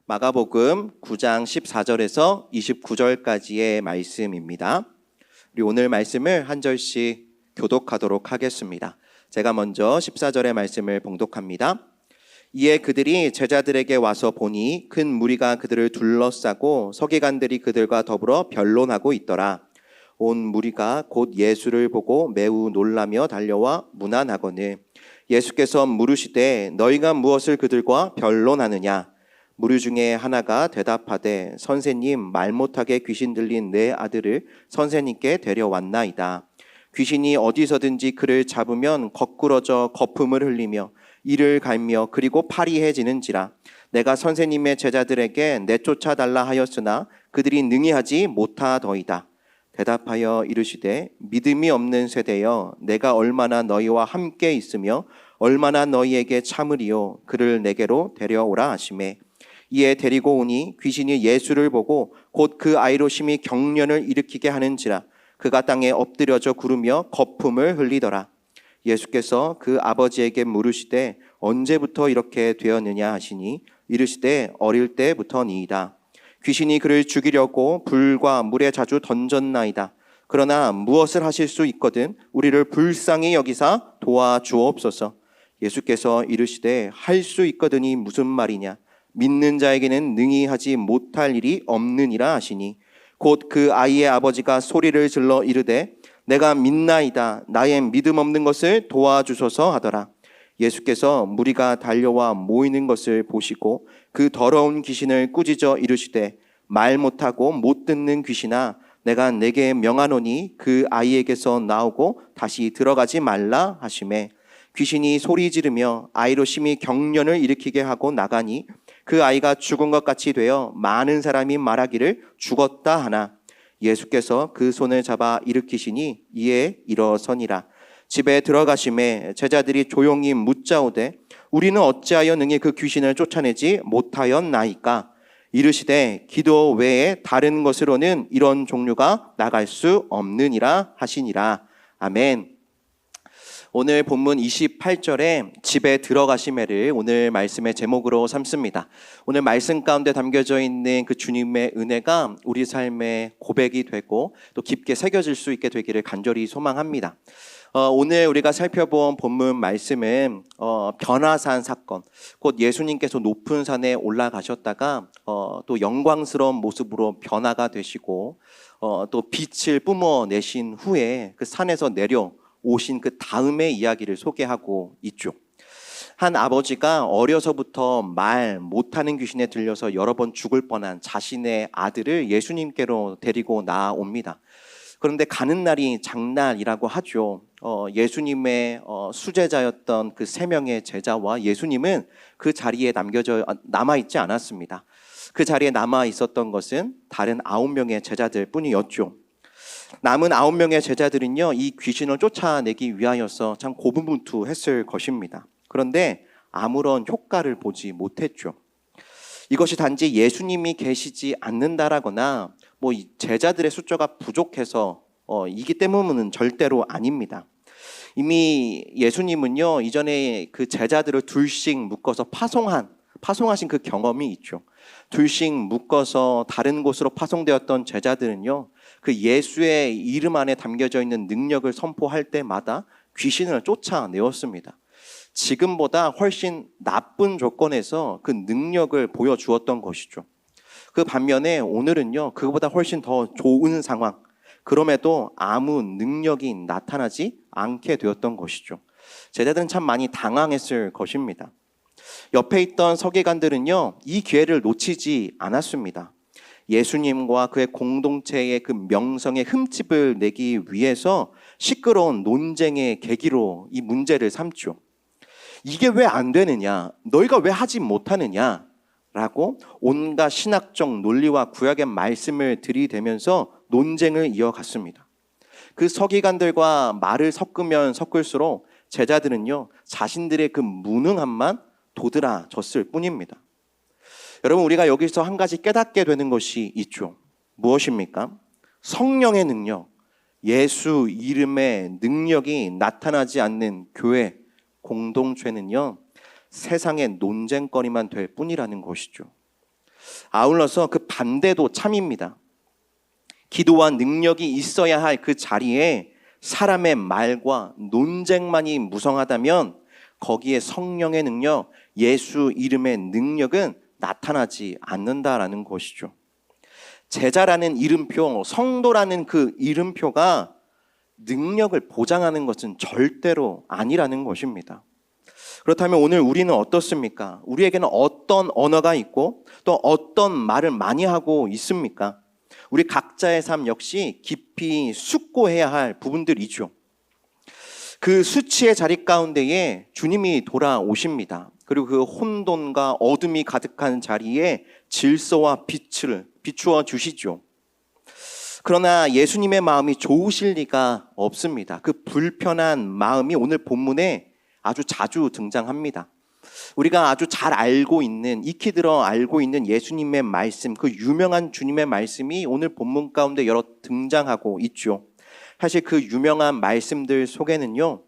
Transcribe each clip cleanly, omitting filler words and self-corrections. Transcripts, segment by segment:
마가복음 9장 14절에서 29절까지의 말씀입니다. 우리 오늘 말씀을 한 절씩 교독하도록 하겠습니다. 제가 먼저 14절의 말씀을 봉독합니다. 이에 그들이 제자들에게 와서 보니 큰 무리가 그들을 둘러싸고 서기관들이 그들과 더불어 변론하고 있더라. 온 무리가 곧 예수를 보고 매우 놀라며 달려와 문안하거늘 예수께서 물으시되 너희가 무엇을 그들과 변론하느냐? 무리 중에 하나가 대답하되 선생님, 말 못하게 귀신 들린 내 아들을 선생님께 데려왔나이다. 귀신이 어디서든지 그를 잡으면 거꾸러져 거품을 흘리며 이를 갈며 그리고 파리해지는지라. 내가 선생님의 제자들에게 내쫓아 달라 하였으나 그들이 능히 하지 못하더이다. 대답하여 이르시되 믿음이 없는 세대여, 내가 얼마나 너희와 함께 있으며 얼마나 너희에게 참으리요. 그를 내게로 데려오라 하시매 이에 데리고 오니 귀신이 예수를 보고 곧 그 아이로 심히 경련을 일으키게 하는지라. 그가 땅에 엎드려져 구르며 거품을 흘리더라. 예수께서 그 아버지에게 물으시되 언제부터 이렇게 되었느냐 하시니 이르시되 어릴 때부터니이다. 귀신이 그를 죽이려고 불과 물에 자주 던졌나이다. 그러나 무엇을 하실 수 있거든 우리를 불쌍히 여기사 도와주옵소서. 예수께서 이르시되 할 수 있거든이 무슨 말이냐? 믿는 자에게는 능히 하지 못할 일이 없느니라 하시니 곧 그 아이의 아버지가 소리를 질러 이르되 내가 믿나이다. 나의 믿음 없는 것을 도와주소서 하더라. 예수께서 무리가 달려와 모이는 것을 보시고 그 더러운 귀신을 꾸짖어 이르시되 말 못하고 못 듣는 귀신아, 내가 내게 명하노니 그 아이에게서 나오고 다시 들어가지 말라 하시매 귀신이 소리 지르며 아이로 심히 경련을 일으키게 하고 나가니 그 아이가 죽은 것 같이 되어 많은 사람이 말하기를 죽었다 하나 예수께서 그 손을 잡아 일으키시니 이에 일어서니라. 집에 들어가심에 제자들이 조용히 묻자오되 우리는 어찌하여 능히 그 귀신을 쫓아내지 못하였나이까? 이르시되 기도 외에 다른 것으로는 이런 종류가 나갈 수 없느니라 하시니라. 아멘. 오늘 본문 28절에 집에 들어가시매를 오늘 말씀의 제목으로 삼습니다. 오늘 말씀 가운데 담겨져 있는 그 주님의 은혜가 우리 삶의 고백이 되고 또 깊게 새겨질 수 있게 되기를 간절히 소망합니다. 오늘 우리가 살펴본 본문 말씀은 변화산 사건, 곧 예수님께서 높은 산에 올라가셨다가 또 영광스러운 모습으로 변화가 되시고 또 빛을 뿜어내신 후에 그 산에서 내려 오신 그 다음의 이야기를 소개하고 있죠. 한 아버지가 어려서부터 말 못하는 귀신에 들려서 여러 번 죽을 뻔한 자신의 아들을 예수님께로 데리고 나옵니다. 그런데 가는 날이 장날이라고 하죠. 예수님의 수제자였던 그 3명의 제자와 예수님은 그 자리에 남아있지 않았습니다. 그 자리에 남아있었던 것은 다른 9명의 제자들 뿐이었죠. 남은 9명의 제자들은요, 이 귀신을 쫓아내기 위하여서 참 고분분투했을 것입니다. 그런데 아무런 효과를 보지 못했죠. 이것이 단지 예수님이 계시지 않는다라거나 이 제자들의 숫자가 부족해서 이기 때문은 절대로 아닙니다. 이미 예수님은요, 이전에 그 제자들을 둘씩 묶어서 파송하신 그 경험이 있죠. 둘씩 묶어서 다른 곳으로 파송되었던 제자들은요, 그 예수의 이름 안에 담겨져 있는 능력을 선포할 때마다 귀신을 쫓아내었습니다. 지금보다 훨씬 나쁜 조건에서 그 능력을 보여주었던 것이죠. 그 반면에 오늘은요, 그것보다 훨씬 더 좋은 상황, 그럼에도 아무 능력이 나타나지 않게 되었던 것이죠. 제자들은 참 많이 당황했을 것입니다. 옆에 있던 서기관들은요, 이 기회를 놓치지 않았습니다. 예수님과 그의 공동체의 그 명성에 흠집을 내기 위해서 시끄러운 논쟁의 계기로 이 문제를 삼죠. 이게 왜 안 되느냐? 너희가 왜 하지 못하느냐? 라고 온갖 신학적 논리와 구약의 말씀을 들이대면서 논쟁을 이어갔습니다. 그 서기관들과 말을 섞으면 섞을수록 제자들은요, 자신들의 그 무능함만 도드라졌을 뿐입니다. 여러분, 우리가 여기서 한 가지 깨닫게 되는 것이 있죠. 무엇입니까? 성령의 능력, 예수 이름의 능력이 나타나지 않는 교회, 공동체는요, 세상의 논쟁거리만 될 뿐이라는 것이죠. 아울러서 그 반대도 참입니다. 기도와 능력이 있어야 할 그 자리에 사람의 말과 논쟁만이 무성하다면 거기에 성령의 능력, 예수 이름의 능력은 나타나지 않는다라는 것이죠. 제자라는 이름표, 성도라는 그 이름표가 능력을 보장하는 것은 절대로 아니라는 것입니다. 그렇다면 오늘 우리는 어떻습니까? 우리에게는 어떤 언어가 있고 또 어떤 말을 많이 하고 있습니까? 우리 각자의 삶 역시 깊이 숙고해야 할 부분들이죠. 그 수치의 자리 가운데에 주님이 돌아오십니다. 그리고 그 혼돈과 어둠이 가득한 자리에 질서와 빛을 비추어 주시죠. 그러나 예수님의 마음이 좋으실 리가 없습니다. 그 불편한 마음이 오늘 본문에 아주 자주 등장합니다. 우리가 아주 잘 알고 있는, 익히 들어 알고 있는 예수님의 말씀, 그 유명한 주님의 말씀이 오늘 본문 가운데 여러 등장하고 있죠. 사실 그 유명한 말씀들 속에는요,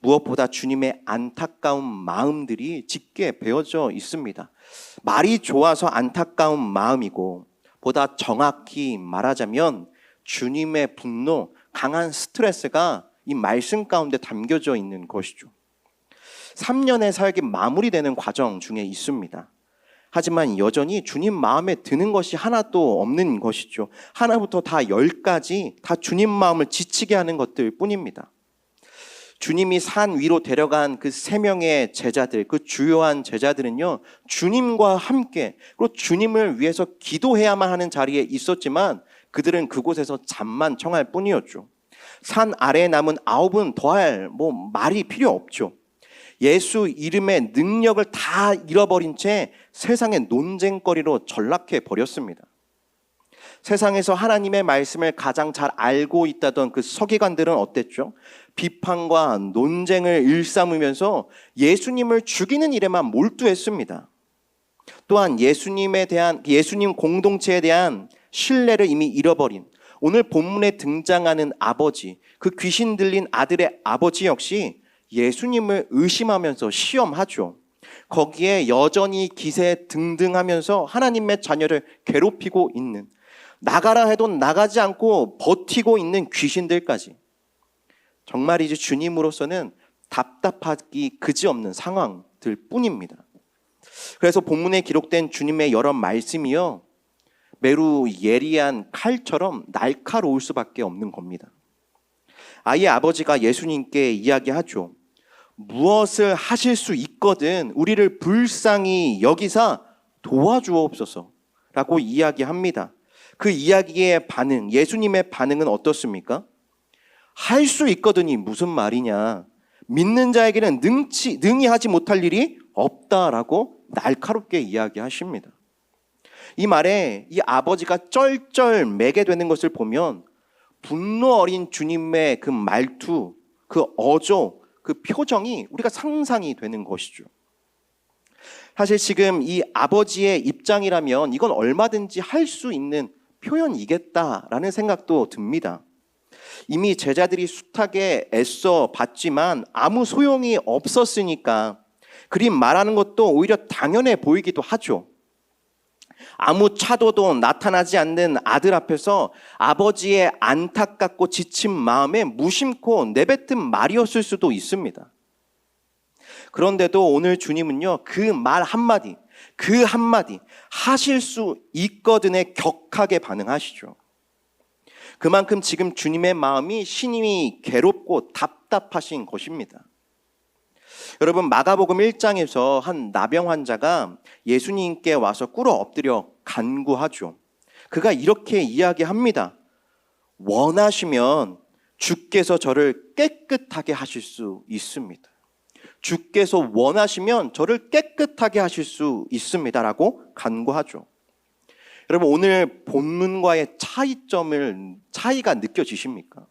무엇보다 주님의 안타까운 마음들이 짙게 배어져 있습니다. 말이 좋아서 안타까운 마음이고, 보다 정확히 말하자면 주님의 분노, 강한 스트레스가 이 말씀 가운데 담겨져 있는 것이죠. 3년의 사역이 마무리되는 과정 중에 있습니다. 하지만 여전히 주님 마음에 드는 것이 하나도 없는 것이죠. 하나부터 다 10까지 다 주님 마음을 지치게 하는 것들 뿐입니다. 주님이 산 위로 데려간 그 3명의 제자들, 그 주요한 제자들은요, 주님과 함께 그리고 주님을 위해서 기도해야만 하는 자리에 있었지만 그들은 그곳에서 잠만 청할 뿐이었죠. 산 아래에 남은 9은 더할 말이 필요 없죠. 예수 이름의 능력을 다 잃어버린 채 세상의 논쟁거리로 전락해 버렸습니다. 세상에서 하나님의 말씀을 가장 잘 알고 있다던 그 서기관들은 어땠죠? 비판과 논쟁을 일삼으면서 예수님을 죽이는 일에만 몰두했습니다. 또한 예수님 공동체에 대한 신뢰를 이미 잃어버린 오늘 본문에 등장하는 아버지, 그 귀신 들린 아들의 아버지 역시 예수님을 의심하면서 시험하죠. 거기에 여전히 기세등등하면서 하나님의 자녀를 괴롭히고 있는, 나가라 해도 나가지 않고 버티고 있는 귀신들까지. 정말이지 주님으로서는 답답하기 그지없는 상황들 뿐입니다. 그래서 본문에 기록된 주님의 여러 말씀이요, 매우 예리한 칼처럼 날카로울 수밖에 없는 겁니다. 아이의 아버지가 예수님께 이야기하죠. 무엇을 하실 수 있거든 우리를 불쌍히 여기사 도와주옵소서 라고 이야기합니다. 그 이야기의 반응, 예수님의 반응은 어떻습니까? 할 수 있거든이 무슨 말이냐, 믿는 자에게는 능히 하지 못할 일이 없다라고 날카롭게 이야기하십니다. 이 말에 이 아버지가 쩔쩔매게 되는 것을 보면 분노 어린 주님의 그 말투, 그 어조, 그 표정이 우리가 상상이 되는 것이죠. 사실 지금 이 아버지의 입장이라면 이건 얼마든지 할 수 있는 표현이겠다라는 생각도 듭니다. 이미 제자들이 숱하게 애써 봤지만 아무 소용이 없었으니까 그림 말하는 것도 오히려 당연해 보이기도 하죠. 아무 차도도 나타나지 않는 아들 앞에서 아버지의 안타깝고 지친 마음에 무심코 내뱉은 말이었을 수도 있습니다. 그런데도 오늘 주님은요, 그 말 한마디, 그 한마디 하실 수 있거든에 격하게 반응하시죠. 그만큼 지금 주님의 마음이 신임이 괴롭고 답답하신 것입니다. 여러분, 마가복음 1장에서 한 나병 환자가 예수님께 와서 꿇어 엎드려 간구하죠. 그가 이렇게 이야기합니다. 원하시면 주께서 저를 깨끗하게 하실 수 있습니다. 주께서 원하시면 저를 깨끗하게 하실 수 있습니다라고 간구하죠. 여러분, 오늘 본문과의 차이가 느껴지십니까?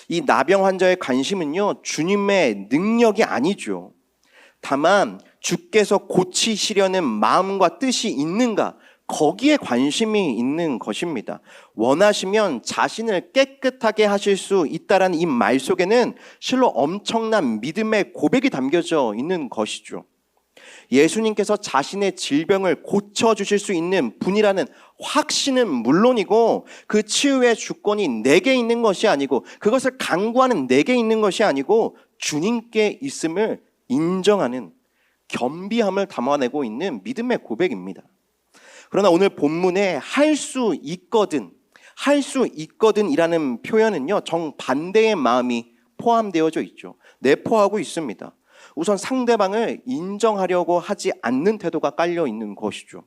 이 나병 환자의 관심은요, 주님의 능력이 아니죠. 다만 주께서 고치시려는 마음과 뜻이 있는가, 거기에 관심이 있는 것입니다. 원하시면 자신을 깨끗하게 하실 수 있다라는 이 말 속에는 실로 엄청난 믿음의 고백이 담겨져 있는 것이죠. 예수님께서 자신의 질병을 고쳐주실 수 있는 분이라는 확신은 물론이고 그 치유의 주권이 내게 있는 것이 아니고 그것을 강구하는 내게 있는 것이 아니고 주님께 있음을 인정하는 겸비함을 담아내고 있는 믿음의 고백입니다. 그러나 오늘 본문에 할 수 있거든이라는 표현은요, 정반대의 마음이 포함되어져 있죠. 내포하고 있습니다. 우선 상대방을 인정하려고 하지 않는 태도가 깔려 있는 것이죠.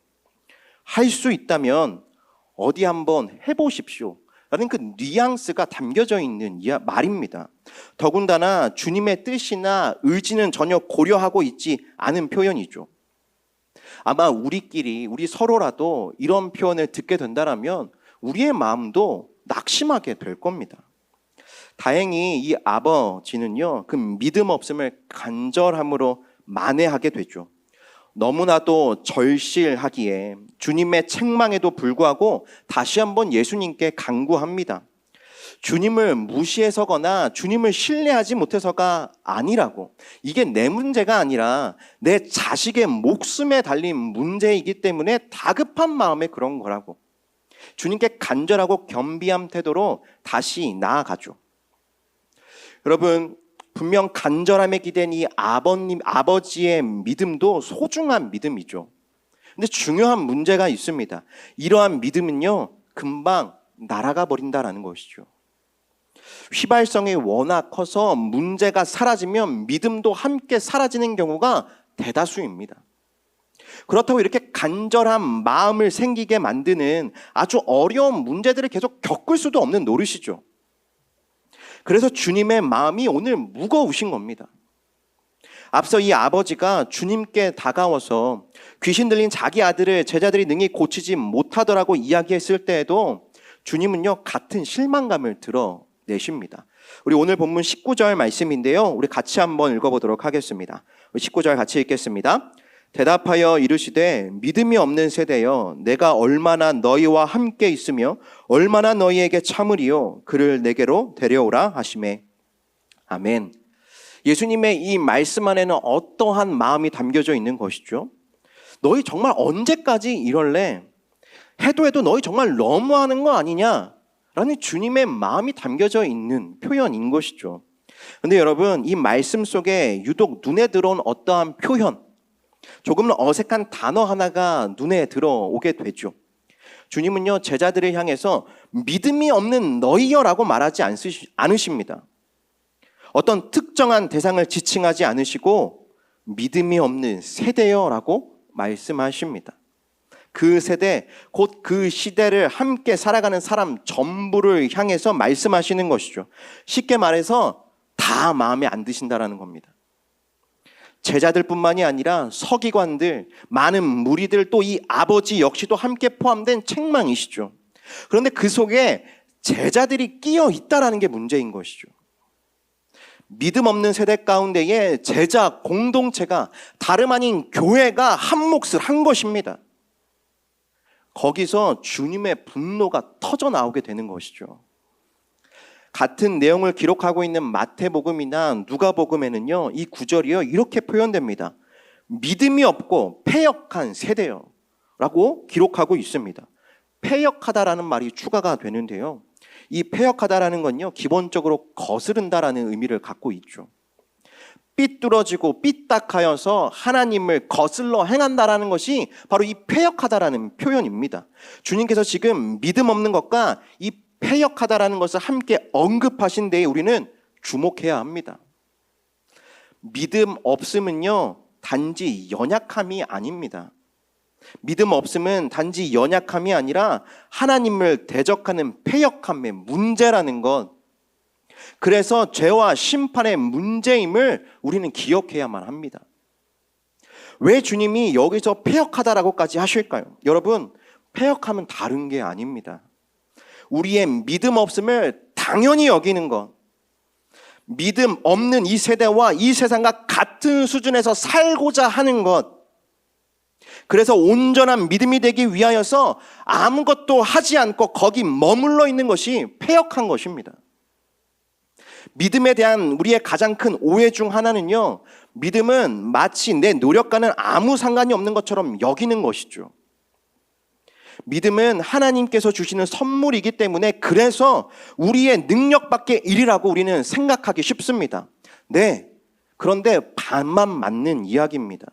할 수 있다면 어디 한번 해보십시오 라는 그 뉘앙스가 담겨져 있는 말입니다. 더군다나 주님의 뜻이나 의지는 전혀 고려하고 있지 않은 표현이죠. 아마 우리 서로라도 이런 표현을 듣게 된다면 우리의 마음도 낙심하게 될 겁니다. 다행히 이 아버지는요, 그 믿음 없음을 간절함으로 만회하게 되죠. 너무나도 절실하기에 주님의 책망에도 불구하고 다시 한번 예수님께 간구합니다. 주님을 무시해서거나 주님을 신뢰하지 못해서가 아니라고, 이게 내 문제가 아니라 내 자식의 목숨에 달린 문제이기 때문에 다급한 마음에 그런 거라고 주님께 간절하고 겸비한 태도로 다시 나아가죠. 여러분, 분명 간절함에 기댄 이 아버지의 믿음도 소중한 믿음이죠. 근데 중요한 문제가 있습니다. 이러한 믿음은요, 금방 날아가 버린다라는 것이죠. 휘발성이 워낙 커서 문제가 사라지면 믿음도 함께 사라지는 경우가 대다수입니다. 그렇다고 이렇게 간절한 마음을 생기게 만드는 아주 어려운 문제들을 계속 겪을 수도 없는 노릇이죠. 그래서 주님의 마음이 오늘 무거우신 겁니다. 앞서 이 아버지가 주님께 다가와서 귀신 들린 자기 아들을 제자들이 능히 고치지 못하더라고 이야기했을 때에도 주님은요, 같은 실망감을 드러내십니다. 우리 오늘 본문 19절 말씀인데요, 우리 같이 한번 읽어보도록 하겠습니다. 19절 같이 읽겠습니다. 대답하여 이르시되 믿음이 없는 세대여, 내가 얼마나 너희와 함께 있으며 얼마나 너희에게 참으리요, 그를 내게로 데려오라 하시매. 아멘. 예수님의 이 말씀 안에는 어떠한 마음이 담겨져 있는 것이죠? 너희 정말 언제까지 이럴래? 해도 너희 정말 너무하는 거 아니냐? 라는 주님의 마음이 담겨져 있는 표현인 것이죠. 그런데 여러분, 이 말씀 속에 유독 눈에 들어온 어떠한 표현, 조금 어색한 단어 하나가 눈에 들어오게 되죠. 주님은요, 제자들을 향해서 믿음이 없는 너희여라고 말하지 않으십니다. 어떤 특정한 대상을 지칭하지 않으시고 믿음이 없는 세대여라고 말씀하십니다. 그 세대, 곧 그 시대를 함께 살아가는 사람 전부를 향해서 말씀하시는 것이죠. 쉽게 말해서 다 마음에 안 드신다라는 겁니다. 제자들뿐만이 아니라 서기관들, 많은 무리들, 또 이 아버지 역시도 함께 포함된 책망이시죠. 그런데 그 속에 제자들이 끼어 있다라는 게 문제인 것이죠. 믿음 없는 세대 가운데에 제자 공동체가, 다름 아닌 교회가 한 몫을 한 것입니다. 거기서 주님의 분노가 터져 나오게 되는 것이죠. 같은 내용을 기록하고 있는 마태복음이나 누가복음에는요, 이 구절이요, 이렇게 표현됩니다. 믿음이 없고 패역한 세대요 라고 기록하고 있습니다. 패역하다라는 말이 추가가 되는데요, 이 패역하다라는 건요, 기본적으로 거스른다라는 의미를 갖고 있죠. 삐뚤어지고 삐딱하여서 하나님을 거슬러 행한다라는 것이 바로 이 패역하다라는 표현입니다. 주님께서 지금 믿음 없는 것과 이 패역하다라는 것을 함께 언급하신 데에 우리는 주목해야 합니다. 믿음 없음은요, 단지 연약함이 아닙니다. 믿음 없음은 단지 연약함이 아니라 하나님을 대적하는 패역함의 문제라는 것, 그래서 죄와 심판의 문제임을 우리는 기억해야만 합니다. 왜 주님이 여기서 패역하다라고까지 하실까요? 여러분, 패역함은 다른 게 아닙니다. 우리의 믿음 없음을 당연히 여기는 것, 믿음 없는 이 세대와 이 세상과 같은 수준에서 살고자 하는 것, 그래서 온전한 믿음이 되기 위하여서 아무것도 하지 않고 거기 머물러 있는 것이 패역한 것입니다. 믿음에 대한 우리의 가장 큰 오해 중 하나는요, 믿음은 마치 내 노력과는 아무 상관이 없는 것처럼 여기는 것이죠. 믿음은 하나님께서 주시는 선물이기 때문에 그래서 우리의 능력밖의 일이라고 우리는 생각하기 쉽습니다. 네, 그런데 반만 맞는 이야기입니다.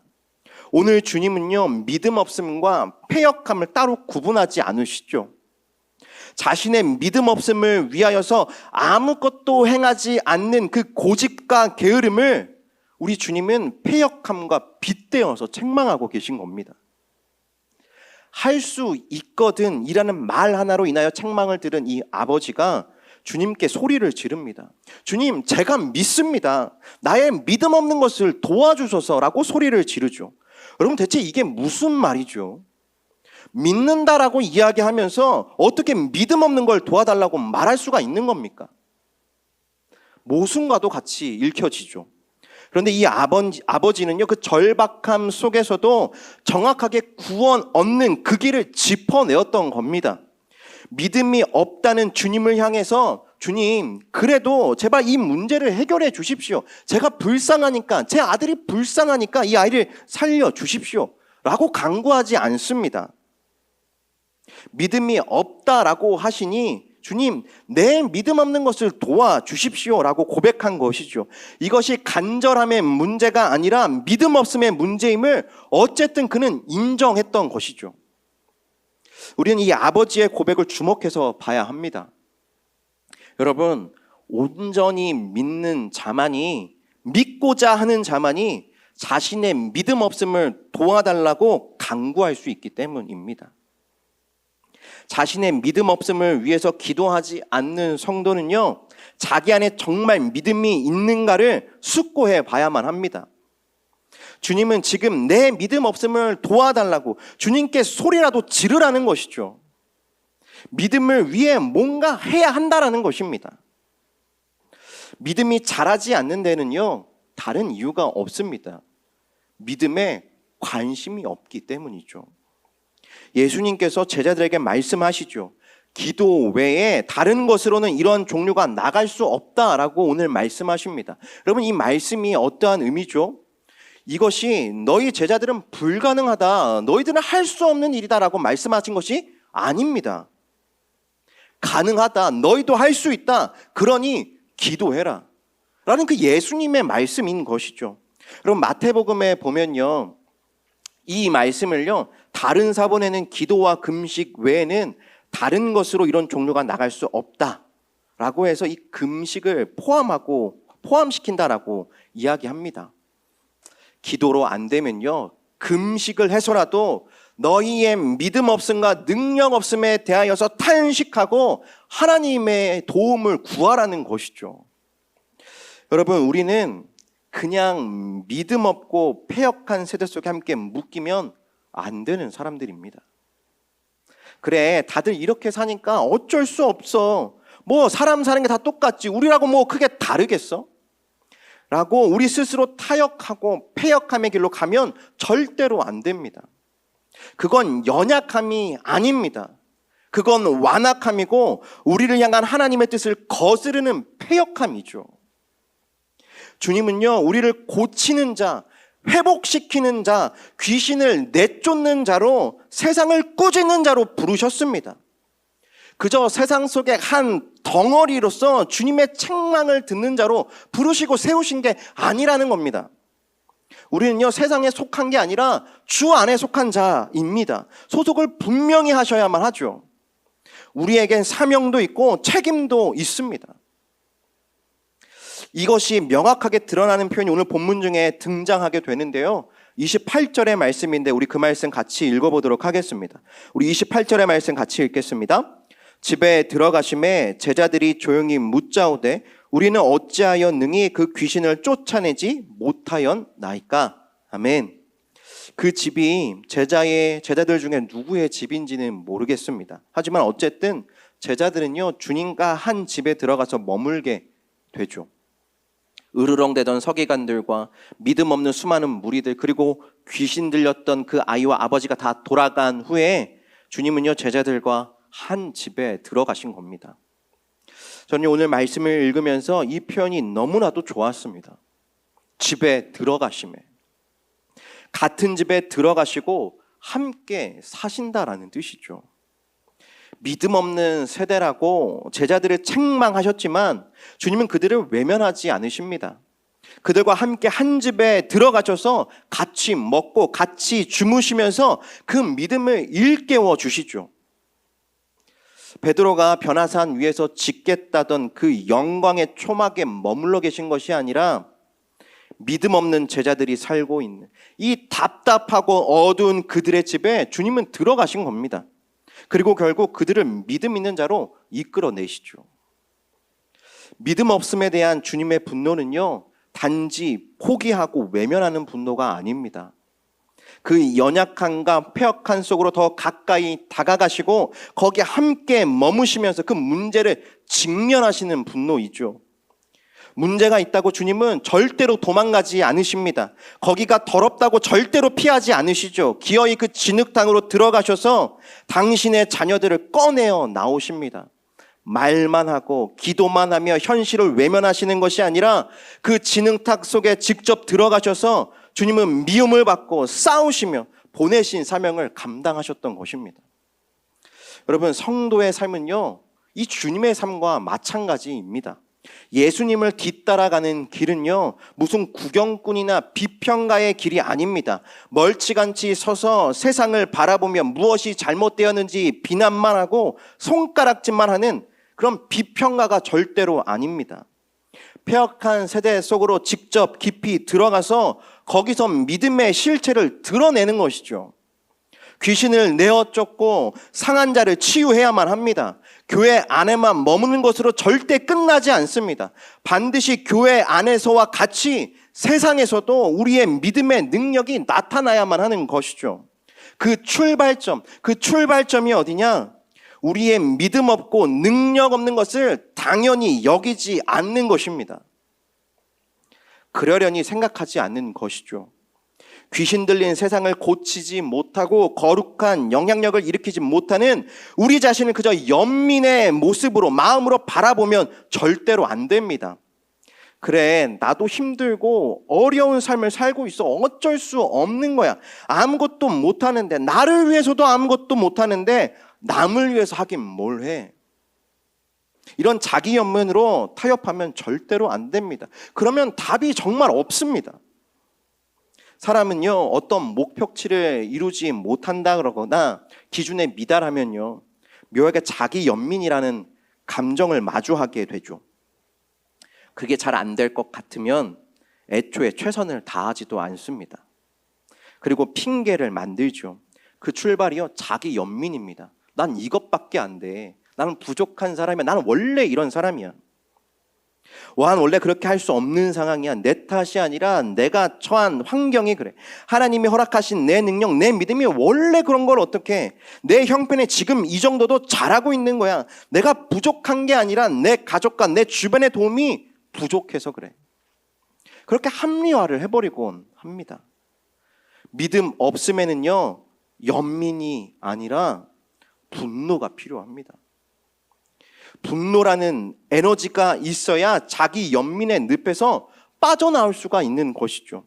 오늘 주님은요, 믿음 없음과 패역함을 따로 구분하지 않으시죠. 자신의 믿음 없음을 위하여서 아무것도 행하지 않는 그 고집과 게으름을 우리 주님은 패역함과 빗대어서 책망하고 계신 겁니다. 할 수 있거든 이라는 말 하나로 인하여 책망을 들은 이 아버지가 주님께 소리를 지릅니다. 주님, 제가 믿습니다. 나의 믿음 없는 것을 도와주소서라고 소리를 지르죠. 여러분, 대체 이게 무슨 말이죠? 믿는다라고 이야기하면서 어떻게 믿음 없는 걸 도와달라고 말할 수가 있는 겁니까? 모순과도 같이 읽혀지죠. 그런데 이 아버지는요, 그 절박함 속에서도 정확하게 구원 얻는 그 길을 짚어내었던 겁니다. 믿음이 없다는 주님을 향해서 주님, 그래도 제발 이 문제를 해결해 주십시오. 제가 불쌍하니까, 제 아들이 불쌍하니까 이 아이를 살려 주십시오. 라고 간구하지 않습니다. 믿음이 없다라고 하시니 주님, 내 믿음 없는 것을 도와주십시오라고 고백한 것이죠. 이것이 간절함의 문제가 아니라 믿음 없음의 문제임을 어쨌든 그는 인정했던 것이죠. 우리는 이 아버지의 고백을 주목해서 봐야 합니다. 여러분, 온전히 믿는 자만이, 믿고자 하는 자만이 자신의 믿음 없음을 도와달라고 간구할 수 있기 때문입니다. 자신의 믿음 없음을 위해서 기도하지 않는 성도는요, 자기 안에 정말 믿음이 있는가를 숙고해 봐야만 합니다. 주님은 지금 내 믿음 없음을 도와달라고 주님께 소리라도 지르라는 것이죠. 믿음을 위해 뭔가 해야 한다라는 것입니다. 믿음이 자라지 않는 데는요, 다른 이유가 없습니다. 믿음에 관심이 없기 때문이죠. 예수님께서 제자들에게 말씀하시죠. 기도 외에 다른 것으로는 이런 종류가 나갈 수 없다라고 오늘 말씀하십니다. 여러분, 이 말씀이 어떠한 의미죠? 이것이 너희 제자들은 불가능하다, 너희들은 할 수 없는 일이다라고 말씀하신 것이 아닙니다. 가능하다, 너희도 할 수 있다, 그러니 기도해라 라는 그 예수님의 말씀인 것이죠. 여러분, 마태복음에 보면요, 이 말씀을요, 다른 사본에는 기도와 금식 외에는 다른 것으로 이런 종류가 나갈 수 없다라고 해서 이 금식을 포함시킨다라고 이야기합니다. 기도로 안 되면요, 금식을 해서라도 너희의 믿음 없음과 능력 없음에 대하여서 탄식하고 하나님의 도움을 구하라는 것이죠. 여러분, 우리는 그냥 믿음 없고 패역한 세대 속에 함께 묶이면 안 되는 사람들입니다. 그래, 다들 이렇게 사니까 어쩔 수 없어. 뭐 사람 사는 게 다 똑같지. 우리라고 뭐 크게 다르겠어? 라고 우리 스스로 타협하고 패역함의 길로 가면 절대로 안 됩니다. 그건 연약함이 아닙니다. 그건 완악함이고 우리를 향한 하나님의 뜻을 거스르는 패역함이죠. 주님은요, 우리를 고치는 자, 회복시키는 자, 귀신을 내쫓는 자로, 세상을 꾸짖는 자로 부르셨습니다. 그저 세상 속의 한 덩어리로서 주님의 책망을 듣는 자로 부르시고 세우신 게 아니라는 겁니다. 우리는요, 세상에 속한 게 아니라 주 안에 속한 자입니다. 소속을 분명히 하셔야만 하죠. 우리에겐 사명도 있고 책임도 있습니다. 이것이 명확하게 드러나는 표현이 오늘 본문 중에 등장하게 되는데요. 28절의 말씀인데 우리 그 말씀 같이 읽어보도록 하겠습니다. 우리 28절의 말씀 같이 읽겠습니다. 집에 들어가심에 제자들이 조용히 묻자오되 우리는 어찌하여 능히 그 귀신을 쫓아내지 못하였나이까? 아멘. 그 집이 제자들 중에 누구의 집인지는 모르겠습니다. 하지만 어쨌든 제자들은요, 주님과 한 집에 들어가서 머물게 되죠. 으르렁대던 서기관들과 믿음 없는 수많은 무리들, 그리고 귀신 들렸던 그 아이와 아버지가 다 돌아간 후에 주님은요, 제자들과 한 집에 들어가신 겁니다. 저는 오늘 말씀을 읽으면서 이 표현이 너무나도 좋았습니다. 집에 들어가심에, 같은 집에 들어가시고 함께 사신다라는 뜻이죠. 믿음 없는 세대라고 제자들을 책망하셨지만 주님은 그들을 외면하지 않으십니다. 그들과 함께 한 집에 들어가셔서 같이 먹고 같이 주무시면서 그 믿음을 일깨워 주시죠. 베드로가 변화산 위에서 짓겠다던 그 영광의 초막에 머물러 계신 것이 아니라 믿음 없는 제자들이 살고 있는 이 답답하고 어두운 그들의 집에 주님은 들어가신 겁니다. 그리고 결국 그들을 믿음 있는 자로 이끌어내시죠. 믿음 없음에 대한 주님의 분노는요, 단지 포기하고 외면하는 분노가 아닙니다. 그 연약함과 폐역한 속으로 더 가까이 다가가시고 거기에 함께 머무시면서 그 문제를 직면하시는 분노이죠. 문제가 있다고 주님은 절대로 도망가지 않으십니다. 거기가 더럽다고 절대로 피하지 않으시죠. 기어이 그 진흙탕으로 들어가셔서 당신의 자녀들을 꺼내어 나오십니다. 말만 하고 기도만 하며 현실을 외면하시는 것이 아니라 그 진흙탕 속에 직접 들어가셔서 주님은 미움을 받고 싸우시며 보내신 사명을 감당하셨던 것입니다. 여러분, 성도의 삶은요, 이 주님의 삶과 마찬가지입니다. 예수님을 뒤따라가는 길은요, 무슨 구경꾼이나 비평가의 길이 아닙니다. 멀찌감치 서서 세상을 바라보며 무엇이 잘못되었는지 비난만 하고 손가락질만 하는 그런 비평가가 절대로 아닙니다. 폐역한 세대 속으로 직접 깊이 들어가서 거기서 믿음의 실체를 드러내는 것이죠. 귀신을 내어 쫓고 상한 자를 치유해야만 합니다. 교회 안에만 머무는 것으로 절대 끝나지 않습니다. 반드시 교회 안에서와 같이 세상에서도 우리의 믿음의 능력이 나타나야만 하는 것이죠. 그 출발점이 어디냐? 우리의 믿음 없고 능력 없는 것을 당연히 여기지 않는 것입니다. 그러려니 생각하지 않는 것이죠. 귀신 들린 세상을 고치지 못하고 거룩한 영향력을 일으키지 못하는 우리 자신을 그저 연민의 모습으로 마음으로 바라보면 절대로 안 됩니다. 그래, 나도 힘들고 어려운 삶을 살고 있어. 어쩔 수 없는 거야. 아무것도 못하는데, 나를 위해서도 아무것도 못하는데 남을 위해서 하긴 뭘 해. 이런 자기 연민으로 타협하면 절대로 안 됩니다. 그러면 답이 정말 없습니다. 사람은요, 어떤 목표치를 이루지 못한다 그러거나 기준에 미달하면요, 묘하게 자기 연민이라는 감정을 마주하게 되죠. 그게 잘 안 될 것 같으면 애초에 최선을 다하지도 않습니다. 그리고 핑계를 만들죠. 그 출발이요, 자기 연민입니다. 난 이것밖에 안 돼. 나는 부족한 사람이야. 나는 원래 이런 사람이야. 원래 그렇게 할 수 없는 상황이야. 내 탓이 아니라 내가 처한 환경이 그래. 하나님이 허락하신 내 능력, 내 믿음이 원래 그런 걸 어떻게, 내 형편에 지금 이 정도도 잘하고 있는 거야. 내가 부족한 게 아니라 내 가족과 내 주변의 도움이 부족해서 그래. 그렇게 합리화를 해버리곤 합니다. 믿음 없음에는요, 연민이 아니라 분노가 필요합니다. 분노라는 에너지가 있어야 자기 연민의 늪에서 빠져나올 수가 있는 것이죠.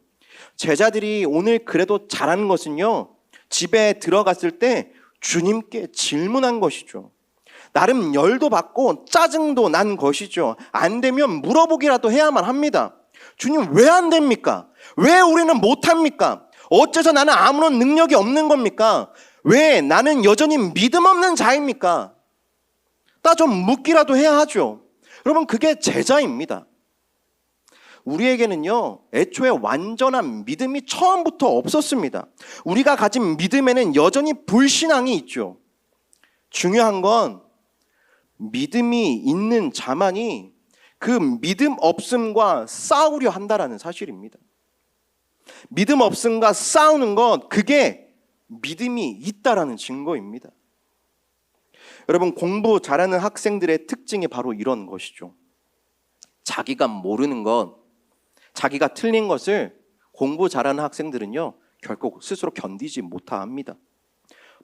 제자들이 오늘 그래도 잘하는 것은요, 집에 들어갔을 때 주님께 질문한 것이죠. 나름 열도 받고 짜증도 난 것이죠. 안 되면 물어보기라도 해야만 합니다. 주님, 왜 안 됩니까? 왜 우리는 못합니까? 어째서 나는 아무런 능력이 없는 겁니까? 왜 나는 여전히 믿음 없는 자입니까? 나 좀 묻기라도 해야 하죠. 여러분, 그게 제자입니다. 우리에게는요, 애초에 완전한 믿음이 처음부터 없었습니다. 우리가 가진 믿음에는 여전히 불신앙이 있죠. 중요한 건 믿음이 있는 자만이 그 믿음 없음과 싸우려 한다라는 사실입니다. 믿음 없음과 싸우는 것, 그게 믿음이 있다라는 증거입니다. 여러분, 공부 잘하는 학생들의 특징이 바로 이런 것이죠. 자기가 모르는 것, 자기가 틀린 것을 공부 잘하는 학생들은요, 결국 스스로 견디지 못합니다.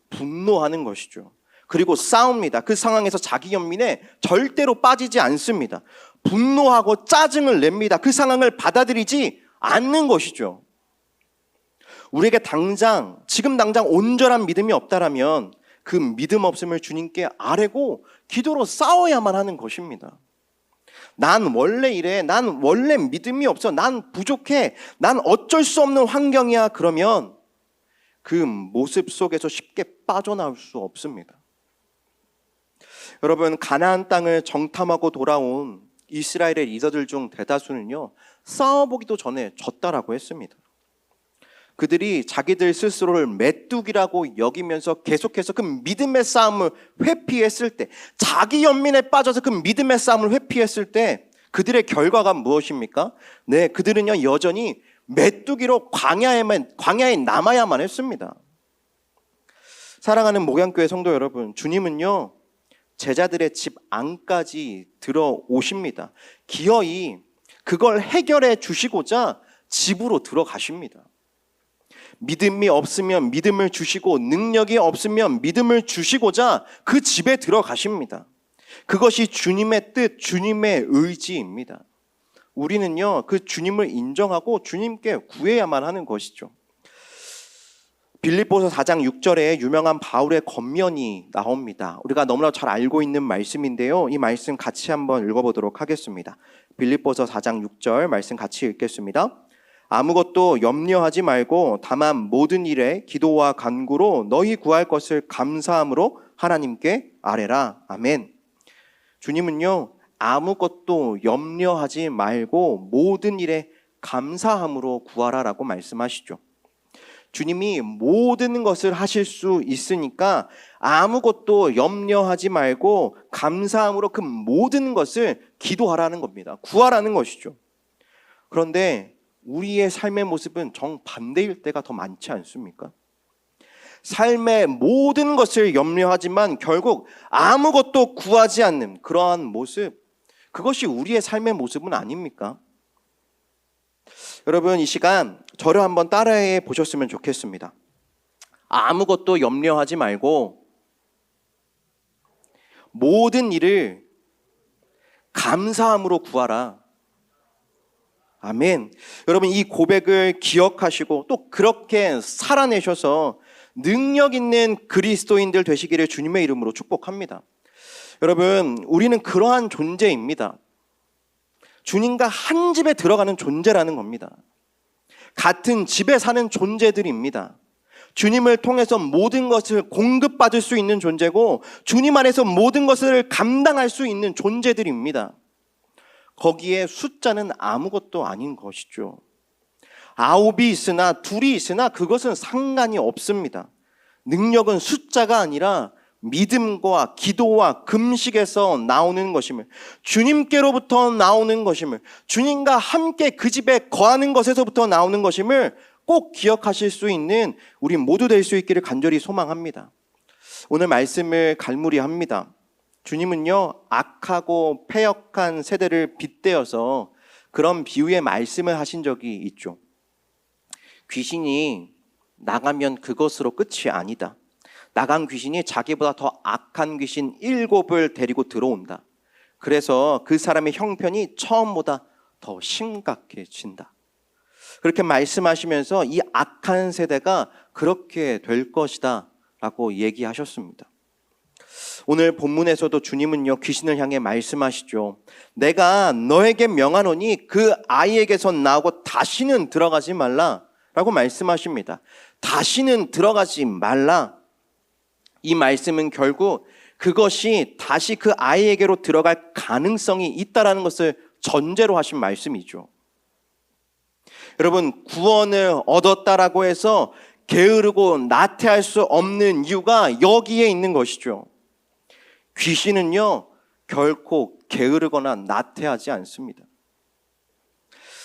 분노하는 것이죠. 그리고 싸웁니다. 그 상황에서 자기 연민에 절대로 빠지지 않습니다. 분노하고 짜증을 냅니다. 그 상황을 받아들이지 않는 것이죠. 우리에게 지금 당장 온전한 믿음이 없다라면 그 믿음 없음을 주님께 아뢰고 기도로 싸워야만 하는 것입니다. 난 원래 이래, 난 원래 믿음이 없어, 난 부족해, 난 어쩔 수 없는 환경이야, 그러면 그 모습 속에서 쉽게 빠져나올 수 없습니다. 여러분, 가나안 땅을 정탐하고 돌아온 이스라엘의 리더들 중 대다수는요, 싸워보기도 전에 졌다라고 했습니다. 그들이 자기들 스스로를 메뚜기라고 여기면서 계속해서 그 믿음의 싸움을 회피했을 때, 자기 연민에 빠져서 그 믿음의 싸움을 회피했을 때 그들의 결과가 무엇입니까? 네, 그들은요 여전히 메뚜기로 광야에 남아야만 했습니다. 사랑하는 목양교회 성도 여러분, 주님은요 제자들의 집 안까지 들어오십니다. 기어이 그걸 해결해 주시고자 집으로 들어가십니다. 믿음이 없으면 믿음을 주시고, 능력이 없으면 믿음을 주시고자 그 집에 들어가십니다. 그것이 주님의 뜻, 주님의 의지입니다. 우리는요 그 주님을 인정하고 주님께 구해야만 하는 것이죠. 빌립보서 4장 6절에 유명한 바울의 권면이 나옵니다. 우리가 너무나 잘 알고 있는 말씀인데요, 이 말씀 같이 한번 읽어보도록 하겠습니다. 빌립보서 4장 6절 말씀 같이 읽겠습니다. 아무것도 염려하지 말고 다만 모든 일에 기도와 간구로 너희 구할 것을 감사함으로 하나님께 아뢰라. 아멘. 주님은요 아무것도 염려하지 말고 모든 일에 감사함으로 구하라라고 말씀하시죠. 주님이 모든 것을 하실 수 있으니까 아무것도 염려하지 말고 감사함으로 그 모든 것을 기도하라는 겁니다. 구하라는 것이죠. 그런데 우리의 삶의 모습은 정반대일 때가 더 많지 않습니까? 삶의 모든 것을 염려하지만 결국 아무것도 구하지 않는 그러한 모습, 그것이 우리의 삶의 모습은 아닙니까? 여러분, 이 시간 저를 한번 따라해 보셨으면 좋겠습니다. 아무것도 염려하지 말고 모든 일을 감사함으로 구하라. 아멘. 여러분, 이 고백을 기억하시고 또 그렇게 살아내셔서 능력 있는 그리스도인들 되시기를 주님의 이름으로 축복합니다. 여러분, 우리는 그러한 존재입니다. 주님과 한 집에 들어가는 존재라는 겁니다. 같은 집에 사는 존재들입니다. 주님을 통해서 모든 것을 공급받을 수 있는 존재고 주님 안에서 모든 것을 감당할 수 있는 존재들입니다. 거기에 숫자는 아무것도 아닌 것이죠. 9이 있으나 2이 있으나 그것은 상관이 없습니다. 능력은 숫자가 아니라 믿음과 기도와 금식에서 나오는 것임을, 주님께로부터 나오는 것임을, 주님과 함께 그 집에 거하는 것에서부터 나오는 것임을 꼭 기억하실 수 있는 우리 모두 될 수 있기를 간절히 소망합니다. 오늘 말씀을 갈무리합니다. 주님은요 악하고 패역한 세대를 빗대어서 그런 비유의 말씀을 하신 적이 있죠. 귀신이 나가면 그것으로 끝이 아니다. 나간 귀신이 자기보다 더 악한 귀신 7을 데리고 들어온다. 그래서 그 사람의 형편이 처음보다 더 심각해진다. 그렇게 말씀하시면서 이 악한 세대가 그렇게 될 것이다 라고 얘기하셨습니다. 오늘 본문에서도 주님은요 귀신을 향해 말씀하시죠. 내가 너에게 명하노니 그 아이에게서 나오고 다시는 들어가지 말라 라고 말씀하십니다. 다시는 들어가지 말라. 이 말씀은 결국 그것이 다시 그 아이에게로 들어갈 가능성이 있다는 것을 전제로 하신 말씀이죠. 여러분, 구원을 얻었다라고 해서 게으르고 나태할 수 없는 이유가 여기에 있는 것이죠. 귀신은요 결코 게으르거나 나태하지 않습니다.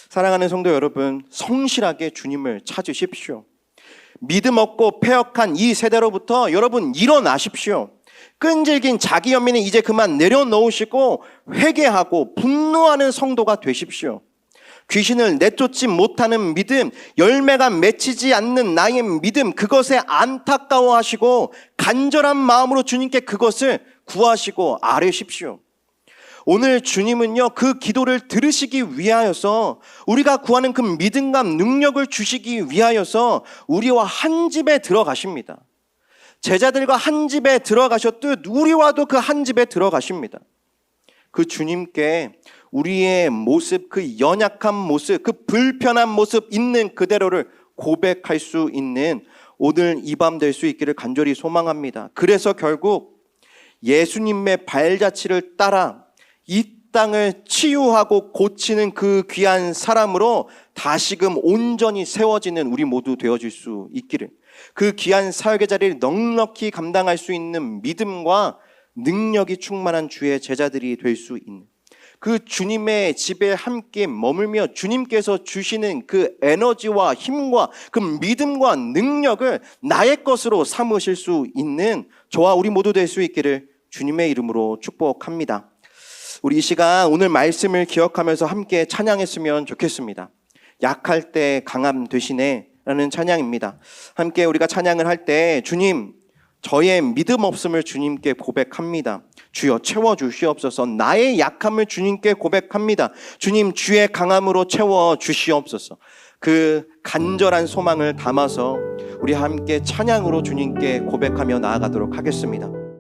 사랑하는 성도 여러분, 성실하게 주님을 찾으십시오. 믿음 없고 패역한 이 세대로부터 여러분 일어나십시오. 끈질긴 자기 연민은 이제 그만 내려놓으시고 회개하고 분노하는 성도가 되십시오. 귀신을 내쫓지 못하는 믿음, 열매가 맺히지 않는 나의 믿음, 그것에 안타까워하시고 간절한 마음으로 주님께 그것을 구하시고 아뢰십시오. 오늘 주님은요, 그 기도를 들으시기 위하여서, 우리가 구하는 그 믿음과 능력을 주시기 위하여서 우리와 한 집에 들어가십니다. 제자들과 한 집에 들어가셨듯 우리와도 그 한 집에 들어가십니다. 그 주님께 우리의 모습, 그 연약한 모습, 그 불편한 모습 있는 그대로를 고백할 수 있는 오늘 이 밤 될 수 있기를 간절히 소망합니다. 그래서 결국 예수님의 발자취를 따라 이 땅을 치유하고 고치는 그 귀한 사람으로 다시금 온전히 세워지는 우리 모두 되어질 수 있기를, 그 귀한 사역의 자리를 넉넉히 감당할 수 있는 믿음과 능력이 충만한 주의 제자들이 될 수 있는, 그 주님의 집에 함께 머물며 주님께서 주시는 그 에너지와 힘과 그 믿음과 능력을 나의 것으로 삼으실 수 있는 저와 우리 모두 될 수 있기를 주님의 이름으로 축복합니다. 우리 이 시간 오늘 말씀을 기억하면서 함께 찬양했으면 좋겠습니다. 약할 때 강함 되시네 라는 찬양입니다. 함께 우리가 찬양을 할 때 주님, 저의 믿음 없음을 주님께 고백합니다. 주여 채워주시옵소서. 나의 약함을 주님께 고백합니다. 주님, 주의 강함으로 채워주시옵소서. 그 간절한 소망을 담아서 우리 함께 찬양으로 주님께 고백하며 나아가도록 하겠습니다.